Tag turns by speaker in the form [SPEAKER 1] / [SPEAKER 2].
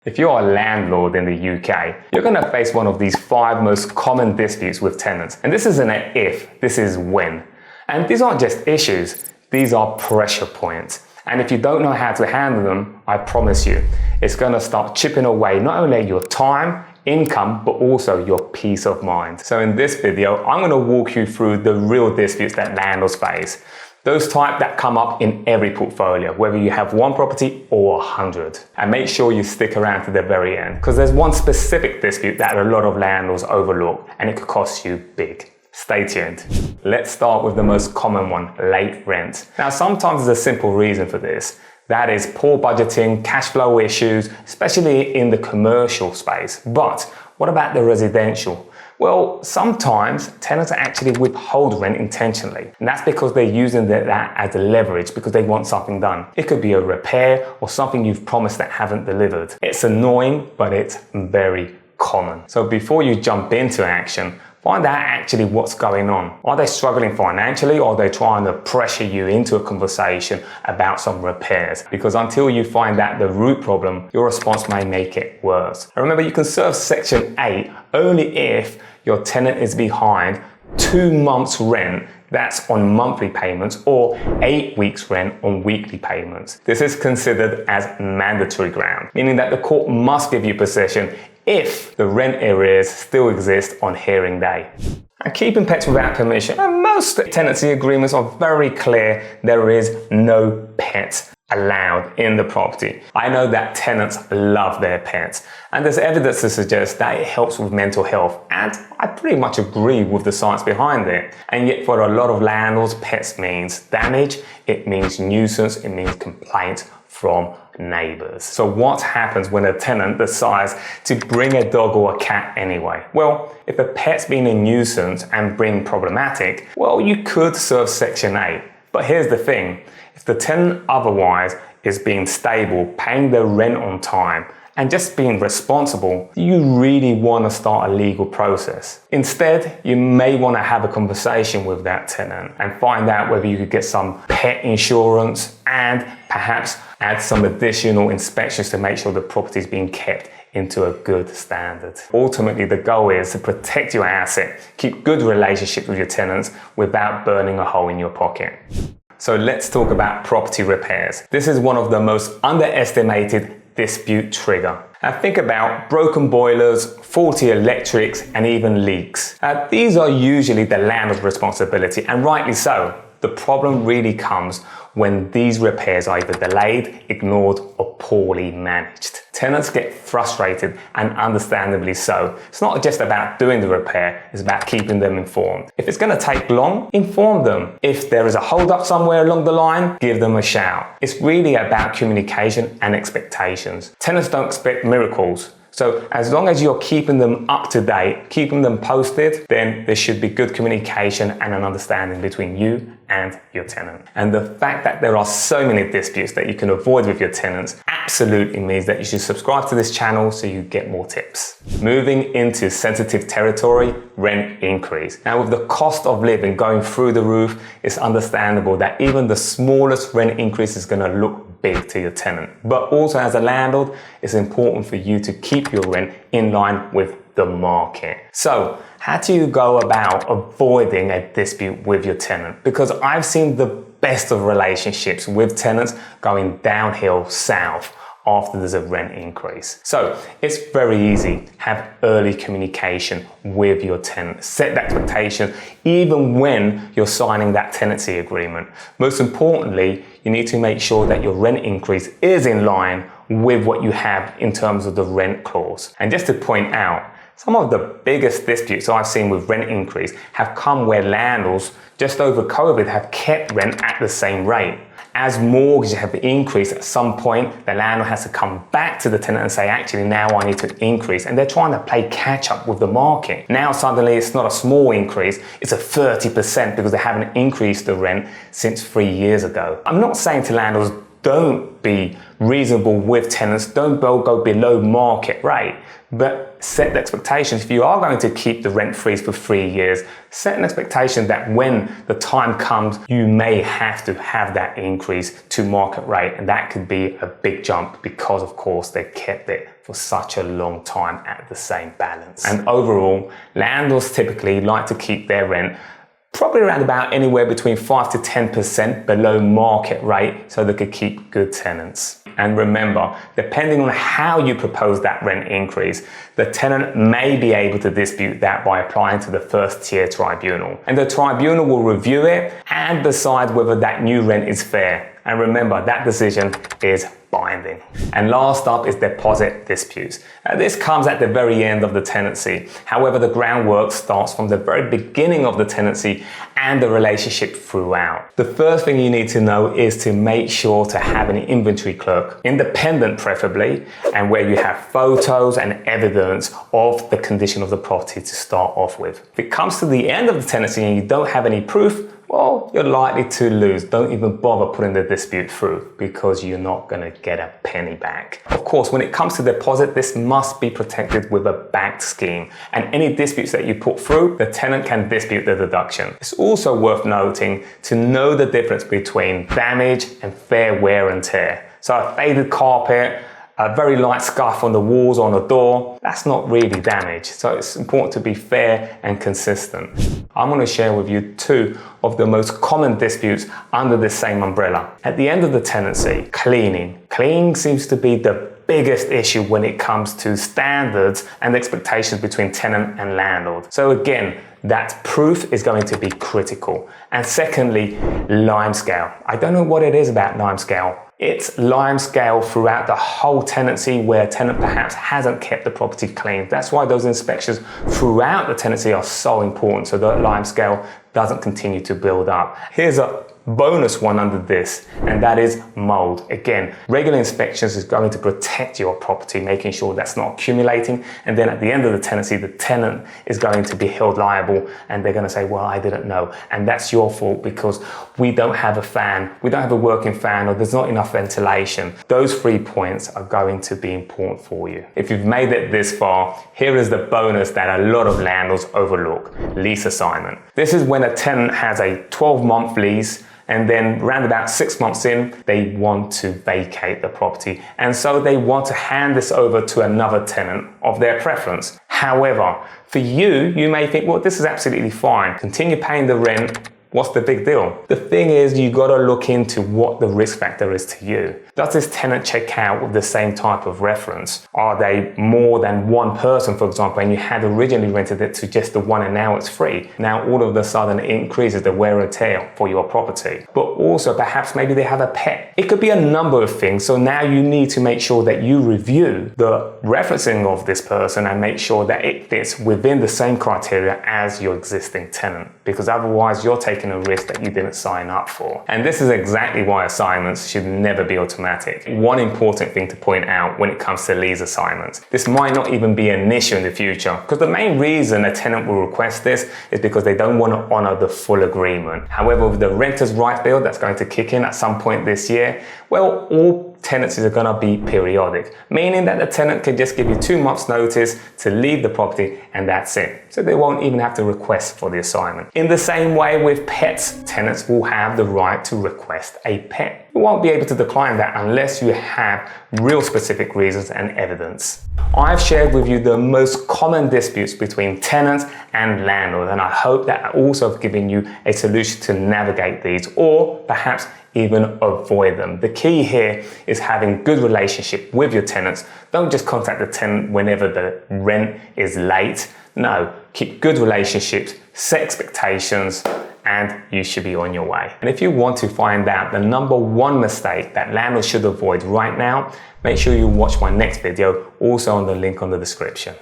[SPEAKER 1] If you're a landlord in the UK, you're going to face one of these 5 most common disputes with tenants. And this isn't an if, this is when. And these aren't just issues, these are pressure points. And if you don't know how to handle them, I promise you, it's going to start chipping away not only at your time, income, but also your peace of mind. So in this video, I'm going to walk you through the real disputes that landlords face. Those type that come up in every portfolio, whether you have 1 property or 100. And make sure you stick around to the very end, because there's one specific dispute that a lot of landlords overlook, and it could cost you big. Stay tuned. Let's start with the most common one, late rent. Now, sometimes there's a simple reason for this. That is poor budgeting, cash flow issues, especially in the commercial space. But what about the residential? Well, sometimes tenants actually withhold rent intentionally, and that's because they're using that as a leverage because they want something done. It could be a repair or something you've promised that haven't delivered. It's annoying, but it's very common. So before you jump into action, find out actually what's going on. Are they struggling financially, or are they trying to pressure you into a conversation about some repairs? Because until you find out the root problem, your response may make it worse. And remember, you can serve Section 8 only if your tenant is behind 2 months rent, that's on monthly payments, or 8 weeks rent on weekly payments. This is considered as mandatory ground, meaning that the court must give you possession if the rent arrears still exist on hearing day. And keeping pets without permission, and most tenancy agreements are very clear there is no pets allowed in the property. I know that tenants love their pets, and there's evidence to suggest that it helps with mental health, and I pretty much agree with the science behind it. And yet for a lot of landlords, pets means damage, it means nuisance, it means complaints from neighbors. So what happens when a tenant decides to bring a dog or a cat anyway? Well, if a pet's been a nuisance and being problematic, well, you could serve Section 8. But here's the thing, if the tenant otherwise is being stable, paying their rent on time, and just being responsible, do you really want to start a legal process? Instead, you may want to have a conversation with that tenant and find out whether you could get some pet insurance and perhaps add some additional inspections to make sure the property is being kept into a good standard. Ultimately, the goal is to protect your asset, keep good relationships with your tenants without burning a hole in your pocket. So let's talk about property repairs. This is one of the most underestimated dispute trigger. Now think about broken boilers, faulty electrics, and even leaks. These are usually the landlord's responsibility, and rightly so. The problem really comes when these repairs are either delayed, ignored, or poorly managed. Tenants get frustrated, and understandably so. It's not just about doing the repair, it's about keeping them informed. If it's going to take long, inform them. If there is a hold-up somewhere along the line, give them a shout. It's really about communication and expectations. Tenants don't expect miracles. So as long as you're keeping them up to date, keeping them posted, then there should be good communication and an understanding between you and your tenant. And the fact that there are so many disputes that you can avoid with your tenants absolutely means that you should subscribe to this channel so you get more tips. Moving into sensitive territory, rent increase. Now with the cost of living going through the roof, it's understandable that even the smallest rent increase is going to look big to your tenant. But also as a landlord, it's important for you to keep your rent in line with the market. So how do you go about avoiding a dispute with your tenant? Because I've seen the best of relationships with tenants going downhill south after there's a rent increase. So it's very easy. Have early communication with your tenant. Set the expectation even when you're signing that tenancy agreement. Most importantly, you need to make sure that your rent increase is in line with what you have in terms of the rent clause. And just to point out, some of the biggest disputes I've seen with rent increase have come where landlords just over COVID have kept rent at the same rate. As mortgages have increased at some point, the landlord has to come back to the tenant and say, actually, now I need to increase. And they're trying to play catch up with the market. Now suddenly it's not a small increase, it's a 30% because they haven't increased the rent since 3 years ago. I'm not saying to landlords, don't be reasonable with tenants, don't go below market rate, but set the expectations. If you are going to keep the rent freeze for 3 years, set an expectation that when the time comes, you may have to have that increase to market rate, and that could be a big jump because of course they kept it for such a long time at the same balance. And overall, landlords typically like to keep their rent probably around about anywhere between 5 to 10% below market rate so they could keep good tenants. And remember, depending on how you propose that rent increase, the tenant may be able to dispute that by applying to the first tier tribunal. And the tribunal will review it and decide whether that new rent is fair. And remember, that decision is binding. And last up is deposit disputes. This comes at the very end of the tenancy. However, the groundwork starts from the very beginning of the tenancy and the relationship throughout. The first thing you need to know is to make sure to have an inventory clerk, independent preferably, and where you have photos and evidence of the condition of the property to start off with. If it comes to the end of the tenancy and you don't have any proof, well, you're likely to lose. Don't even bother putting the dispute through because you're not going to get a penny back. Of course, when it comes to deposit, this must be protected with a backed scheme. And any disputes that you put through, the tenant can dispute the deduction. It's also worth noting to know the difference between damage and fair wear and tear. So a faded carpet, a very light scuff on the walls or on the door, that's not really damage. So it's important to be fair and consistent. I'm going to share with you 2 of the most common disputes under this same umbrella. At the end of the tenancy, cleaning. Cleaning seems to be the biggest issue when it comes to standards and expectations between tenant and landlord. So again, that proof is going to be critical. And secondly, lime scale. I don't know what it is about lime scale. It's lime scale throughout the whole tenancy where a tenant perhaps hasn't kept the property clean. That's why those inspections throughout the tenancy are so important, so that lime scale doesn't continue to build up. Here's a bonus one under this, and that is mold. Again, regular inspections is going to protect your property, making sure that's not accumulating, and then at the end of the tenancy, the tenant is going to be held liable, and they're going to say, well, I didn't know, and that's your fault because we don't have a fan, we don't have a working fan, or there's not enough ventilation. Those 3 points are going to be important for you. If you've made it this far, here is the bonus that a lot of landlords overlook: lease assignment. This is when a tenant has a 12-month lease, and then round about 6 months in, they want to vacate the property. And so they want to hand this over to another tenant of their preference. However, for you, you may think, well, this is absolutely fine. Continue paying the rent. What's the big deal? The thing is, you got to look into what the risk factor is to you. Does this tenant check out with the same type of reference? Are they more than one person, for example, and you had originally rented it to just the one and now it's free? Now all of a sudden it increases the wear and tear for your property. But also perhaps maybe they have a pet. It could be a number of things. So now you need to make sure that you review the referencing of this person and make sure that it fits within the same criteria as your existing tenant, because otherwise you're taking a risk that you didn't sign up for. And this is exactly why assignments should never be automatic. One important thing to point out when it comes to lease assignments: this might not even be an issue in the future, because the main reason a tenant will request this is because they don't want to honor the full agreement. However, with the renters' rights bill that's going to kick in at some point this year, well, all tenancies are going to be periodic, meaning that the tenant can just give you 2 months notice to leave the property and that's it. So they won't even have to request for the assignment. In the same way with pets, tenants will have the right to request a pet. You won't be able to decline that unless you have real specific reasons and evidence. I've shared with you the most common disputes between tenants and landlords, and I hope that I also have given you a solution to navigate these, or perhaps even avoid them. The key here is having good relationship with your tenants. Don't just contact the tenant whenever the rent is late. No, keep good relationships, set expectations, and you should be on your way. And if you want to find out the #1 mistake that landlords should avoid right now, make sure you watch my next video, also on the link on the description.